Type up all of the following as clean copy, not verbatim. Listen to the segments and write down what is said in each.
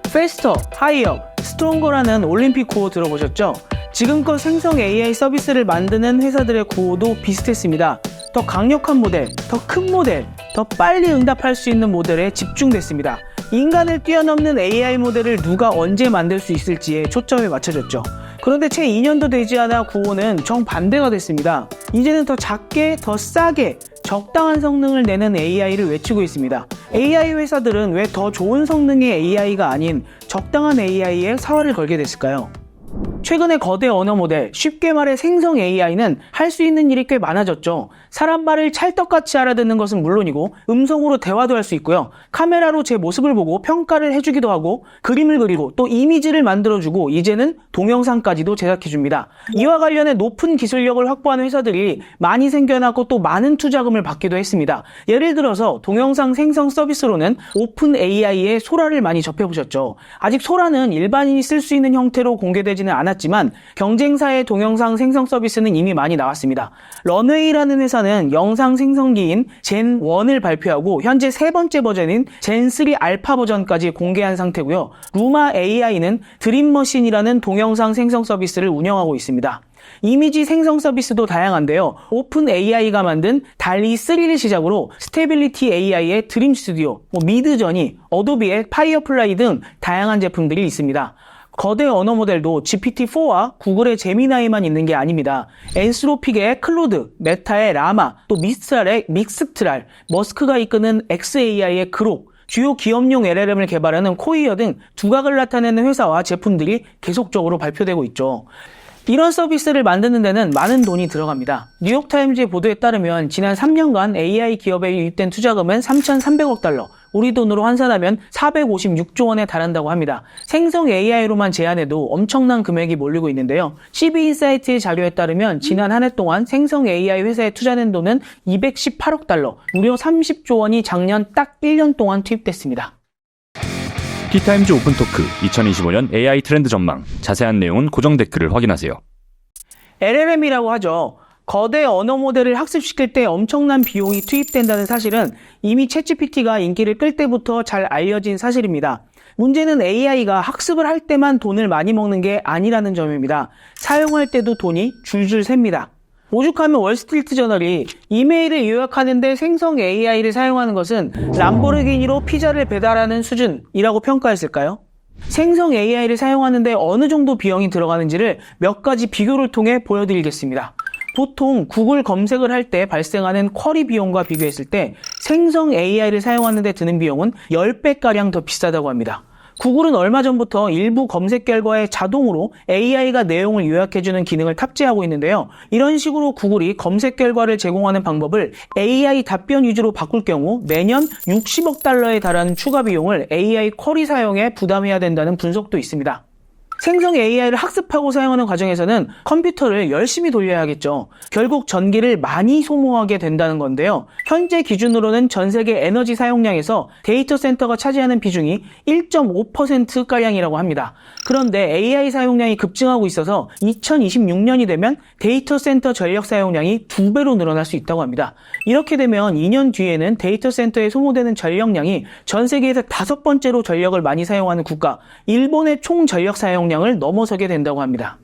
faster, higher, stronger 라는 올림픽 구호 들어보셨죠? 지금껏 생성 AI 서비스를 만드는 회사들의 구호도 비슷했습니다. 더 강력한 모델, 더 큰 모델, 더 빨리 응답할 수 있는 모델에 집중됐습니다. 인간을 뛰어넘는 AI 모델을 누가 언제 만들 수 있을지에 초점이 맞춰졌죠. 그런데 채 2년도 되지 않아 구호는 정반대가 됐습니다. 이제는 더 작게, 더 싸게, 적당한 성능을 내는 AI를 외치고 있습니다. AI 회사들은 왜 더 좋은 성능의 AI가 아닌 적당한 AI에 사활을 걸게 됐을까요? 최근에 거대 언어 모델, 쉽게 말해 생성 AI는 할 수 있는 일이 꽤 많아졌죠. 사람 말을 찰떡같이 알아듣는 것은 물론이고 음성으로 대화도 할 수 있고요. 카메라로 제 모습을 보고 평가를 해주기도 하고 그림을 그리고 또 이미지를 만들어주고 이제는 동영상까지도 제작해줍니다. 이와 관련해 높은 기술력을 확보하는 회사들이 많이 생겨나고 또 많은 투자금을 받기도 했습니다. 예를 들어서 동영상 생성 서비스로는 오픈 AI의 소라를 많이 접해보셨죠. 아직 소라는 일반인이 쓸 수 있는 형태로 공개되지는 않았지만 경쟁사의 동영상 생성 서비스는 이미 많이 나왔습니다. 런웨이라는 회사는 영상 생성기인 젠1을 발표하고 현재 세 번째 버전인 젠3 알파 버전까지 공개한 상태고요. 루마 AI는 드림머신이라는 동영상 생성 서비스를 운영하고 있습니다. 이미지 생성 서비스도 다양한데요. 오픈 AI가 만든 달리3를 시작으로 스테빌리티 AI의 드림 스튜디오, 미드저니, 어도비의 파이어플라이 등 다양한 제품들이 있습니다. 거대 언어 모델도 GPT-4와 구글의 제미나이만 있는 게 아닙니다. 엔스로픽의 클로드, 메타의 라마, 또 미스트랄의 믹스트랄, 머스크가 이끄는 XAI의 그록, 주요 기업용 LLM을 개발하는 코이어 등 두각을 나타내는 회사와 제품들이 계속적으로 발표되고 있죠. 이런 서비스를 만드는 데는 많은 돈이 들어갑니다. 뉴욕타임즈의 보도에 따르면 지난 3년간 AI 기업에 유입된 투자금은 3,300억 달러, 우리 돈으로 환산하면 456조 원에 달한다고 합니다. 생성 AI로만 제한해도 엄청난 금액이 몰리고 있는데요. CB인사이트의 자료에 따르면 지난 한 해 동안 생성 AI 회사에 투자된 돈은 218억 달러, 무려 30조 원이 작년 딱 1년 동안 투입됐습니다. 티타임즈 오픈토크 2025년 AI 트렌드 전망, 자세한 내용은 고정 댓글을 확인하세요. LLM이라고 하죠. 거대 언어 모델을 학습시킬 때 엄청난 비용이 투입된다는 사실은 이미 챗GPT가 인기를 끌 때부터 잘 알려진 사실입니다. 문제는 AI가 학습을 할 때만 돈을 많이 먹는 게 아니라는 점입니다. 사용할 때도 돈이 줄줄 셉니다. 오죽하면 월스트리트저널이 이메일을 요약하는데 생성 AI를 사용하는 것은 람보르기니로 피자를 배달하는 수준이라고 평가했을까요? 생성 AI를 사용하는데 어느 정도 비용이 들어가는지를 몇 가지 비교를 통해 보여드리겠습니다. 보통 구글 검색을 할 때 발생하는 쿼리 비용과 비교했을 때 생성 AI를 사용하는 데 드는 비용은 10배가량 더 비싸다고 합니다. 구글은 얼마 전부터 일부 검색 결과에 자동으로 AI가 내용을 요약해주는 기능을 탑재하고 있는데요. 이런 식으로 구글이 검색 결과를 제공하는 방법을 AI 답변 위주로 바꿀 경우 매년 60억 달러에 달하는 추가 비용을 AI 쿼리 사용에 부담해야 된다는 분석도 있습니다. 생성 AI를 학습하고 사용하는 과정에서는 컴퓨터를 열심히 돌려야 하겠죠. 결국 전기를 많이 소모하게 된다는 건데요. 현재 기준으로는 전 세계 에너지 사용량에서 데이터 센터가 차지하는 비중이 1.5%가량이라고 합니다. 그런데 AI 사용량이 급증하고 있어서 2026년이 되면 데이터 센터 전력 사용량이 2배로 늘어날 수 있다고 합니다. 이렇게 되면 2년 뒤에는 데이터 센터에 소모되는 전력량이 전 세계에서 5번째로 전력을 많이 사용하는 국가, 일본의 총 전력 사용량을 넘어서게 된다고 합니다.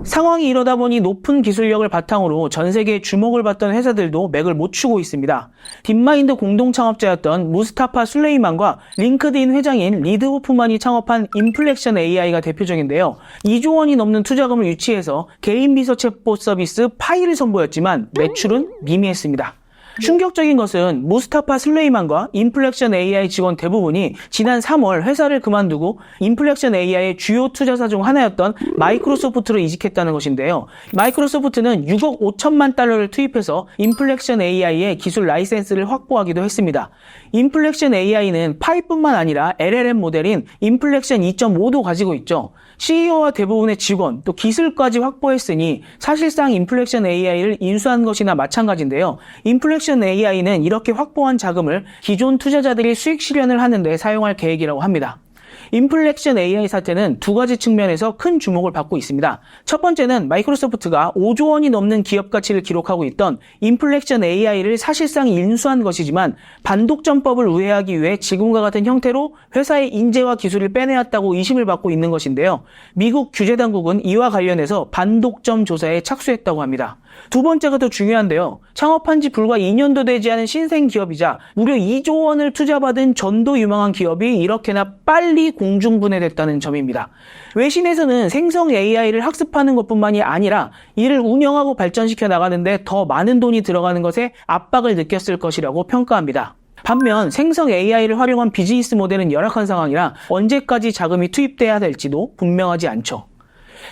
상황이 이러다 보니 높은 기술력을 바탕으로 전 세계에 주목을 받던 회사들도 맥을 못 추고 있습니다. 딥마인드 공동 창업자였던 무스타파 술레이만과 링크드인 회장인 리드 호프만이 창업한 인플렉션 AI가 대표적인데요. 2조 원이 넘는 투자금을 유치해서 개인 비서 챗봇 서비스 파이를 선보였지만 매출은 미미했습니다. 충격적인 것은 무스타파 슬레이만과 인플렉션 AI 직원 대부분이 지난 3월 회사를 그만두고 인플렉션 AI의 주요 투자사 중 하나였던 마이크로소프트로 이직했다는 것인데요. 마이크로소프트는 6억 5천만 달러를 투입해서 인플렉션 AI의 기술 라이센스를 확보하기도 했습니다. 인플렉션 AI는 파이뿐만 아니라 LLM 모델인 인플렉션 2.5도 가지고 있죠. CEO와 대부분의 직원, 또 기술까지 확보했으니 사실상 인플렉션 AI를 인수한 것이나 마찬가지인데요. 인플렉션 AI는 이렇게 확보한 자금을 기존 투자자들이 수익 실현을 하는 데 사용할 계획이라고 합니다. 인플렉션 AI 사태는 두 가지 측면에서 큰 주목을 받고 있습니다. 첫 번째는 마이크로소프트가 5조 원이 넘는 기업 가치를 기록하고 있던 인플렉션 AI를 사실상 인수한 것이지만 반독점법을 우회하기 위해 지금과 같은 형태로 회사의 인재와 기술을 빼내었다고 의심을 받고 있는 것인데요. 미국 규제당국은 이와 관련해서 반독점 조사에 착수했다고 합니다. 두 번째가 더 중요한데요. 창업한 지 불과 2년도 되지 않은 신생 기업이자 무려 2조 원을 투자받은 전도 유망한 기업이 이렇게나 빨리 공중분해됐다는 점입니다. 외신에서는 생성 AI를 학습하는 것뿐만이 아니라 이를 운영하고 발전시켜 나가는데 더 많은 돈이 들어가는 것에 압박을 느꼈을 것이라고 평가합니다. 반면 생성 AI를 활용한 비즈니스 모델은 열악한 상황이라 언제까지 자금이 투입돼야 될지도 분명하지 않죠.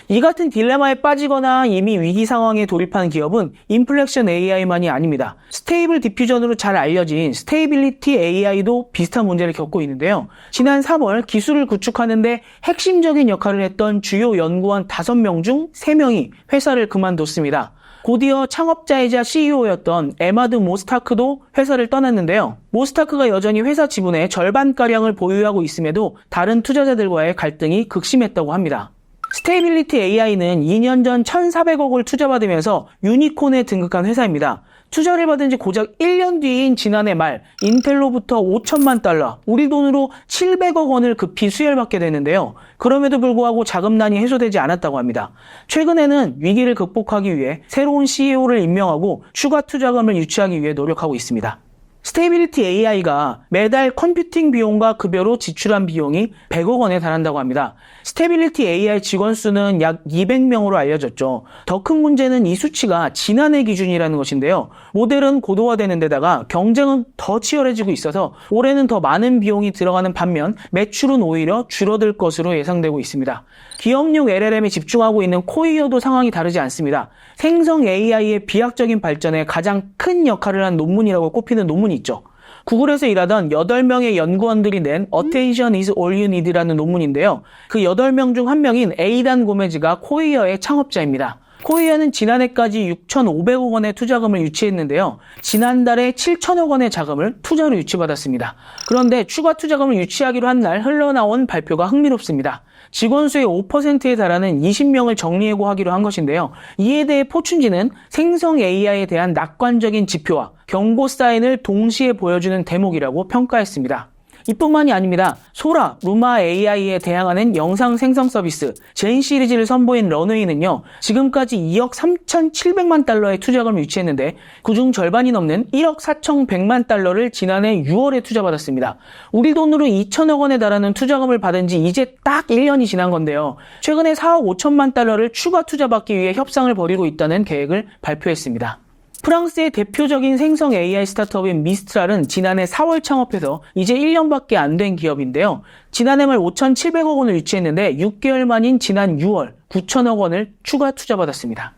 이 같은 딜레마에 빠지거나 이미 위기 상황에 돌입한 기업은 인플렉션 AI만이 아닙니다. 스테이블 디퓨전으로 잘 알려진 스테이빌리티 AI도 비슷한 문제를 겪고 있는데요. 지난 3월 기술을 구축하는 데 핵심적인 역할을 했던 주요 연구원 5명 중 3명이 회사를 그만뒀습니다. 곧이어 창업자이자 CEO였던 에마드 모스타크도 회사를 떠났는데요. 모스타크가 여전히 회사 지분의 절반가량을 보유하고 있음에도 다른 투자자들과의 갈등이 극심했다고 합니다. 스테이빌리티 AI는 2년 전 1,400억을 투자받으면서 유니콘에 등극한 회사입니다. 투자를 받은 지 고작 1년 뒤인 지난해 말 인텔로부터 5천만 달러, 우리 돈으로 700억 원을 급히 수혈받게 되는데요. 그럼에도 불구하고 자금난이 해소되지 않았다고 합니다. 최근에는 위기를 극복하기 위해 새로운 CEO를 임명하고 추가 투자금을 유치하기 위해 노력하고 있습니다. 스테이빌리티 AI가 매달 컴퓨팅 비용과 급여로 지출한 비용이 100억 원에 달한다고 합니다. 스테이빌리티 AI 직원 수는 약 200명으로 알려졌죠. 더 큰 문제는 이 수치가 지난해 기준이라는 것인데요. 모델은 고도화되는 데다가 경쟁은 더 치열해지고 있어서 올해는 더 많은 비용이 들어가는 반면 매출은 오히려 줄어들 것으로 예상되고 있습니다. 기업용 LLM에 집중하고 있는 코이어도 상황이 다르지 않습니다. 생성 AI의 비약적인 발전에 가장 큰 역할을 한 논문이라고 꼽히는 논문이 있죠. 구글에서 일하던 8명의 연구원들이 낸 Attention is all you need라는 논문인데요. 그 8명 중 한 명인 에이단 고메즈가 코이어의 창업자입니다. 코이어는 지난해까지 6,500억 원의 투자금을 유치했는데요. 지난달에 7천억 원의 자금을 투자로 유치받았습니다. 그런데 추가 투자금을 유치하기로 한 날 흘러나온 발표가 흥미롭습니다. 직원 수의 5%에 달하는 20명을 정리해고하기로 한 것인데요. 이에 대해 포춘지는 생성 AI에 대한 낙관적인 지표와 경고 사인을 동시에 보여주는 대목이라고 평가했습니다. 이뿐만이 아닙니다. 소라, 루마 AI에 대항하는 영상 생성 서비스 젠 시리즈를 선보인 런웨이는요. 지금까지 2억 3,700만 달러의 투자금을 유치했는데 그중 절반이 넘는 1억 4,100만 달러를 지난해 6월에 투자받았습니다. 우리 돈으로 2천억 원에 달하는 투자금을 받은 지 이제 딱 1년이 지난 건데요. 최근에 4억 5천만 달러를 추가 투자받기 위해 협상을 벌이고 있다는 계획을 발표했습니다. 프랑스의 대표적인 생성 AI 스타트업인 미스트랄은 지난해 4월 창업해서 이제 1년밖에 안 된 기업인데요. 지난해 말 5,700억 원을 유치했는데 6개월 만인 지난 6월 9천억 원을 추가 투자받았습니다.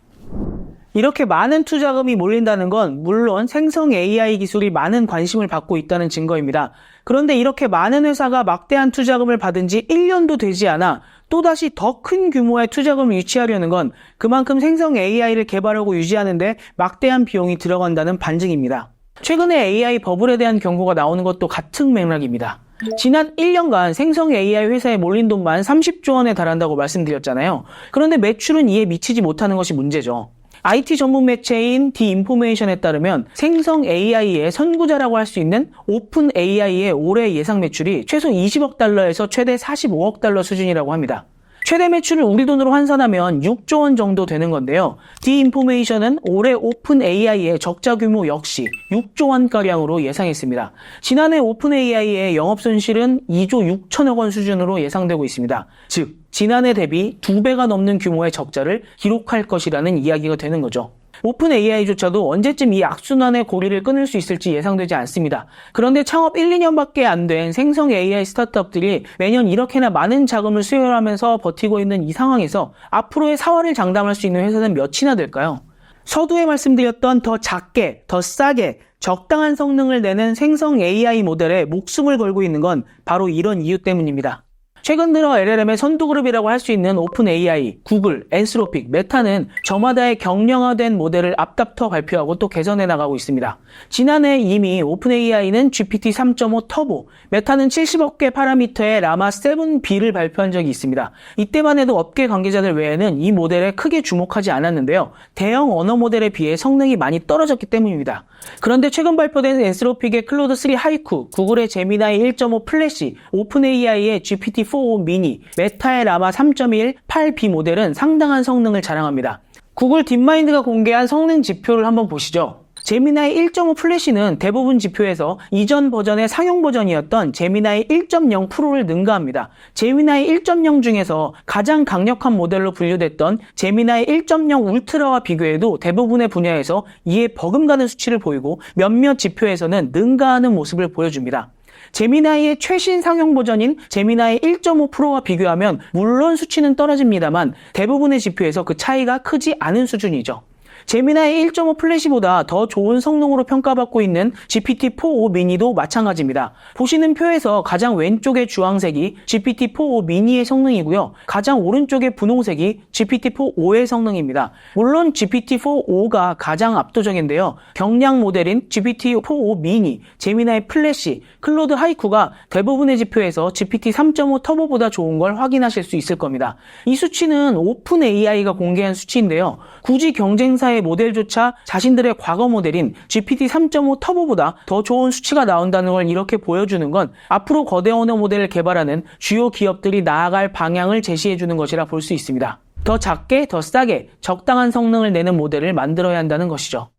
이렇게 많은 투자금이 몰린다는 건 물론 생성 AI 기술이 많은 관심을 받고 있다는 증거입니다. 그런데 이렇게 많은 회사가 막대한 투자금을 받은 지 1년도 되지 않아 또다시 더 큰 규모의 투자금을 유치하려는 건 그만큼 생성 AI를 개발하고 유지하는데 막대한 비용이 들어간다는 반증입니다. 최근에 AI 버블에 대한 경고가 나오는 것도 같은 맥락입니다. 지난 1년간 생성 AI 회사에 몰린 돈만 30조 원에 달한다고 말씀드렸잖아요. 그런데 매출은 이에 미치지 못하는 것이 문제죠. IT 전문 매체인 디인포메이션에 따르면 생성 AI의 선구자라고 할 수 있는 오픈 AI의 올해 예상 매출이 최소 20억 달러에서 최대 45억 달러 수준이라고 합니다. 최대 매출을 우리 돈으로 환산하면 6조 원 정도 되는 건데요. 디인포메이션은 올해 오픈 AI의 적자 규모 역시 6조 원가량으로 예상했습니다. 지난해 오픈 AI의 영업 손실은 2조 6천억 원 수준으로 예상되고 있습니다. 즉, 지난해 대비 2배가 넘는 규모의 적자를 기록할 것이라는 이야기가 되는 거죠. 오픈 AI조차도 언제쯤 이 악순환의 고리를 끊을 수 있을지 예상되지 않습니다. 그런데 창업 1, 2년밖에 안 된 생성 AI 스타트업들이 매년 이렇게나 많은 자금을 수혈하면서 버티고 있는 이 상황에서 앞으로의 사활을 장담할 수 있는 회사는 몇이나 될까요? 서두에 말씀드렸던 더 작게, 더 싸게, 적당한 성능을 내는 생성 AI 모델에 목숨을 걸고 있는 건 바로 이런 이유 때문입니다. 최근 들어 LLM의 선두그룹이라고 할 수 있는 오픈AI, 구글, 엔스로픽, 메타는 저마다의 경량화된 모델을 앞다퉈 발표하고 또 개선해 나가고 있습니다. 지난해 이미 오픈AI는 GPT-3.5 터보, 메타는 70억 개 파라미터의 라마 7B를 발표한 적이 있습니다. 이때만 해도 업계 관계자들 외에는 이 모델에 크게 주목하지 않았는데요. 대형 언어 모델에 비해 성능이 많이 떨어졌기 때문입니다. 그런데 최근 발표된 엔스로픽의 클로드3 하이쿠, 구글의 제미나이 1.5 플래시, 오픈AI의 GPT-4o 미니, 메타의 라마 3.1 8B 모델은 상당한 성능을 자랑합니다. 구글 딥마인드가 공개한 성능 지표를 한번 보시죠. 제미나이 1.5 플래시는 대부분 지표에서 이전 버전의 상용 버전이었던 제미나이 1.0 프로를 능가합니다. 제미나이 1.0 중에서 가장 강력한 모델로 분류됐던 제미나이 1.0 울트라와 비교해도 대부분의 분야에서 이에 버금가는 수치를 보이고 몇몇 지표에서는 능가하는 모습을 보여줍니다. 제미나이의 최신 상용 버전인 제미나이 1.5 프로와 비교하면 물론 수치는 떨어집니다만 대부분의 지표에서 그 차이가 크지 않은 수준이죠. 제미나이 1.5 플래시보다 더 좋은 성능으로 평가받고 있는 GPT-4o 미니도 마찬가지입니다. 보시는 표에서 가장 왼쪽의 주황색이 GPT-4o 미니의 성능이고요. 가장 오른쪽의 분홍색이 GPT-4o의 성능입니다. 물론 GPT-4o가 가장 압도적인데요. 경량 모델인 GPT-4o 미니, 제미나이 플래시, 클로드 하이쿠가 대부분의 지표에서 GPT-3.5 터보보다 좋은 걸 확인하실 수 있을 겁니다. 이 수치는 오픈 AI가 공개한 수치인데요. 굳이 경쟁사의 모델조차 자신들의 과거 모델인 GPT-3.5 터보보다 더 좋은 수치가 나온다는 걸 이렇게 보여주는 건 앞으로 거대 언어 모델을 개발하는 주요 기업들이 나아갈 방향을 제시해주는 것이라 볼 수 있습니다. 더 작게, 더 싸게, 적당한 성능을 내는 모델을 만들어야 한다는 것이죠.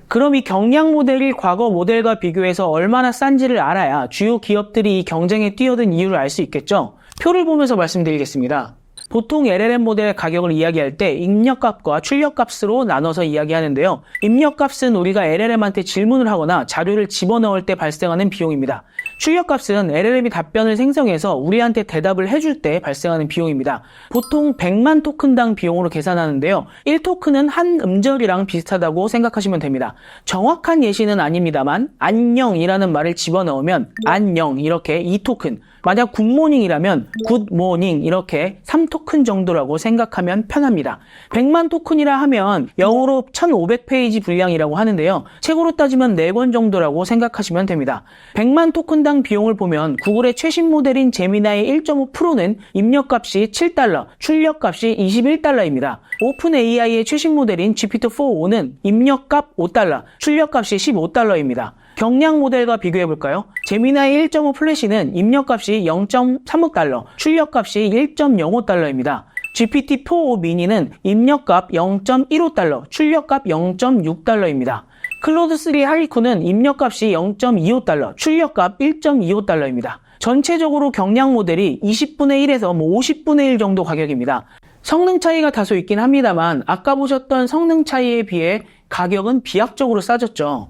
그럼 이 경량 모델이 과거 모델과 비교해서 얼마나 싼지를 알아야 주요 기업들이 이 경쟁에 뛰어든 이유를 알 수 있겠죠? 표를 보면서 말씀드리겠습니다. 보통 LLM 모델의 가격을 이야기할 때 입력값과 출력값으로 나눠서 이야기하는데요. 입력값은 우리가 LLM한테 질문을 하거나 자료를 집어넣을 때 발생하는 비용입니다. 출력값은 LLM이 답변을 생성해서 우리한테 대답을 해줄 때 발생하는 비용입니다. 보통 100만 토큰당 비용으로 계산하는데요. 1토큰은 한 음절이랑 비슷하다고 생각하시면 됩니다. 정확한 예시는 아닙니다만 안녕이라는 말을 집어넣으면 안녕 이렇게 2토큰, 만약 굿모닝이라면 굿모닝 이렇게 3토큰 정도라고 생각하면 편합니다. 100만 토큰이라 하면 영어로 1500페이지 분량이라고 하는데요. 책으로 따지면 4권 정도라고 생각하시면 됩니다. 100만 토큰당 비용을 보면 구글의 최신 모델인 제미나이 1.5 프로는 입력값이 $7, 출력값이 $21입니다. 오픈 AI의 최신 모델인 GPT-4o는 입력값 $5, 출력값이 $15입니다. 경량 모델과 비교해볼까요? 제미나이 1.5 플래시는 입력값이 $0.35, 출력값이 $1.05입니다. GPT-4o 미니는 입력값 $0.15, 출력값 $0.6입니다. 클로드3 하이쿠는 입력값이 $0.25, 출력값 $1.25입니다. 전체적으로 경량 모델이 20분의 1에서 50분의 1 정도 가격입니다. 성능 차이가 다소 있긴 합니다만 아까 보셨던 성능 차이에 비해 가격은 비약적으로 싸졌죠.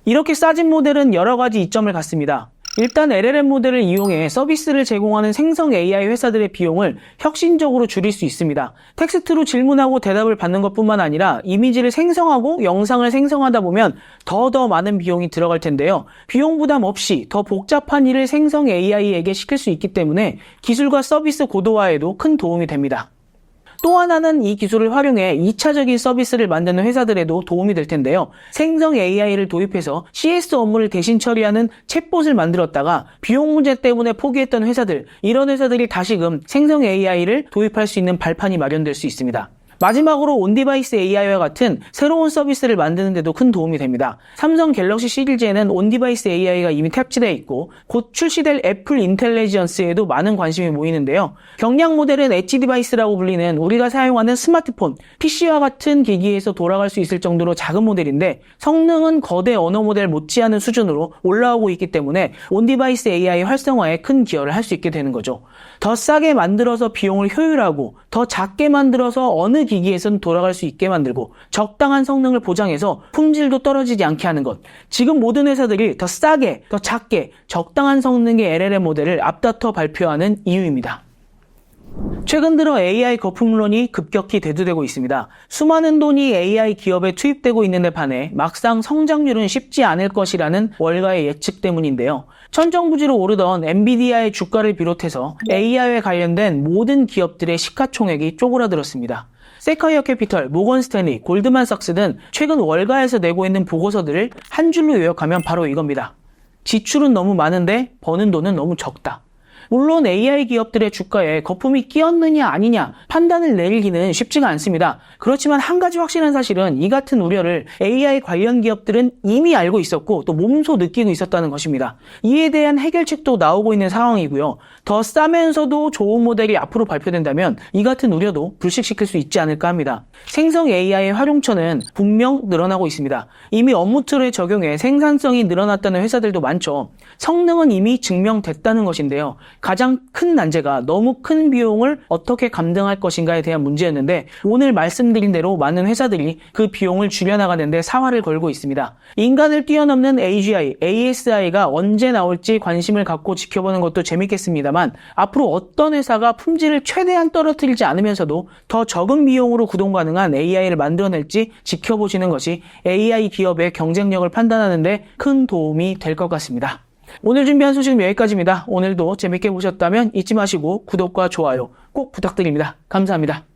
이렇게 싸진 모델은 여러 가지 이점을 갖습니다. 일단 LLM 모델을 이용해 서비스를 제공하는 생성 AI 회사들의 비용을 혁신적으로 줄일 수 있습니다. 텍스트로 질문하고 대답을 받는 것뿐만 아니라 이미지를 생성하고 영상을 생성하다 보면 더 많은 비용이 들어갈 텐데요. 비용 부담 없이 더 복잡한 일을 생성 AI에게 시킬 수 있기 때문에 기술과 서비스 고도화에도 큰 도움이 됩니다. 또 하나는 이 기술을 활용해 2차적인 서비스를 만드는 회사들에도 도움이 될 텐데요. 생성 AI를 도입해서 CS 업무를 대신 처리하는 챗봇을 만들었다가 비용 문제 때문에 포기했던 회사들, 이런 회사들이 다시금 생성 AI를 도입할 수 있는 발판이 마련될 수 있습니다. 마지막으로 온디바이스 AI와 같은 새로운 서비스를 만드는 데도 큰 도움이 됩니다. 삼성 갤럭시 시리즈에는 온디바이스 AI가 이미 탑재되어 있고 곧 출시될 애플 인텔리전스에도 많은 관심이 모이는데요. 경량 모델은 엣지 디바이스라고 불리는 우리가 사용하는 스마트폰, PC와 같은 기기에서 돌아갈 수 있을 정도로 작은 모델인데 성능은 거대 언어 모델 못지않은 수준으로 올라오고 있기 때문에 온디바이스 AI 활성화에 큰 기여를 할 수 있게 되는 거죠. 더 싸게 만들어서 비용을 효율하고 더 작게 만들어서 어느 기기에선 돌아갈 수 있게 만들고 적당한 성능을 보장해서 품질도 떨어지지 않게 하는 것. 지금 모든 회사들이 더 싸게, 더 작게, 적당한 성능의 LLM 모델을 앞다퉈 발표하는 이유입니다. 최근 들어 AI 거품론이 급격히 대두되고 있습니다. 수많은 돈이 AI 기업에 투입되고 있는데 반해 막상 성장률은 쉽지 않을 것이라는 월가의 예측 때문인데요. 천정부지로 오르던 엔비디아의 주가를 비롯해서 AI에 관련된 모든 기업들의 시가총액이 쪼그라들었습니다. 세카이어 캐피털, 모건 스탠리, 골드만삭스 등 최근 월가에서 내고 있는 보고서들을 한 줄로 요약하면 바로 이겁니다. 지출은 너무 많은데 버는 돈은 너무 적다. 물론 AI 기업들의 주가에 거품이 끼었느냐 아니냐 판단을 내리기는 쉽지가 않습니다. 그렇지만 한 가지 확실한 사실은 이 같은 우려를 AI 관련 기업들은 이미 알고 있었고 또 몸소 느끼고 있었다는 것입니다. 이에 대한 해결책도 나오고 있는 상황이고요. 더 싸면서도 좋은 모델이 앞으로 발표된다면 이 같은 우려도 불식시킬 수 있지 않을까 합니다. 생성 AI의 활용처는 분명 늘어나고 있습니다. 이미 업무 틀을 적용해 생산성이 늘어났다는 회사들도 많죠. 성능은 이미 증명됐다는 것인데요. 가장 큰 난제가 너무 큰 비용을 어떻게 감당할 것인가에 대한 문제였는데 오늘 말씀드린 대로 많은 회사들이 그 비용을 줄여나가는 데 사활을 걸고 있습니다. 인간을 뛰어넘는 AGI, ASI가 언제 나올지 관심을 갖고 지켜보는 것도 재밌겠습니다만 앞으로 어떤 회사가 품질을 최대한 떨어뜨리지 않으면서도 더 적은 비용으로 구동 가능한 AI를 만들어낼지 지켜보시는 것이 AI 기업의 경쟁력을 판단하는 데 큰 도움이 될 것 같습니다. 오늘 준비한 소식은 여기까지입니다. 오늘도 재밌게 보셨다면 잊지 마시고 구독과 좋아요 꼭 부탁드립니다. 감사합니다.